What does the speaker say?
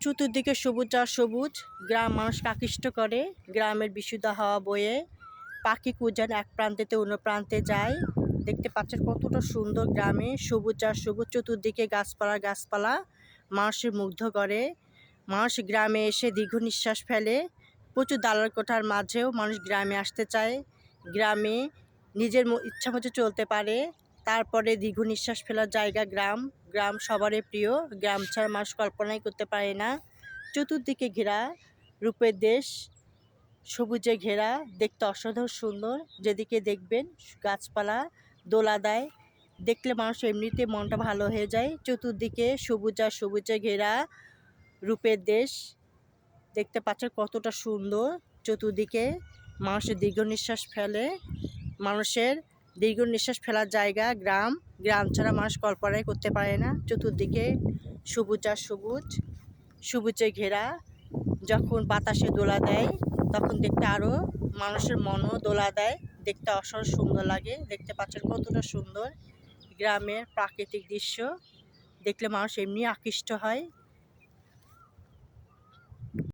চতুর্দিকে সবুজ আর সবুজ, গ্রাম মানুষকে আকৃষ্ট করে। গ্রামের বিশুদ্ধ হাওয়া বয়ে পাখি কুজান এক প্রান্তেতে অন্য প্রান্তে যায়। দেখতে পাচ্ছেন কতটা সুন্দর গ্রামে, সবুজ আর সবুজ, চতুর্দিকে গাছপালা গাছপালা মানুষের মুগ্ধ করে। মানুষ গ্রামে এসে দীর্ঘ নিঃশ্বাস ফেলে। প্রচুর দালাল কোঠার মাঝেও মানুষ গ্রামে আসতে চায়। গ্রামে নিজের ইচ্ছা মতো চলতে পারে। তারপরে দীর্ঘ নিঃশ্বাস ফেলার জায়গা গ্রাম। গ্রাম সবারই প্রিয়, গ্রাম ছাড়া মানুষ কল্পনাই করতে পারে না। চতুর্দিকে ঘেরা রূপের দেশ, সবুজে ঘেরা, দেখতে অসাধারণ সুন্দর। যেদিকে দেখবেন গাছপালা দোলা দেয়, দেখলে মানুষ এমনিতে মনটা ভালো হয়ে যায়। চতুর্দিকে সবুজ আর সবুজে ঘেরা রূপের দেশ, দেখতে পাচ্ছেন কতটা সুন্দর। চতুর্দিকে মানুষের দীর্ঘ নিঃশ্বাস ফেলে, মানুষের দীর্ঘ নিঃশ্বাস ফেলার জায়গা গ্রাম। গ্রাম ছাড়া মানুষ কল্পনাই করতে পারে না। চতুর্দিকে সবুজ আর সবুজ, সবুজে ঘেরা। যখন বাতাসে দোলা দেয় তখন দেখতে আরও মানুষের মনও দোলা দেয়, দেখতে অসাধারণ সুন্দর লাগে। দেখতে পাচ্ছেন কতটা সুন্দর গ্রামের প্রাকৃতিক দৃশ্য, দেখলে মানুষ এমনি আকৃষ্ট হয়।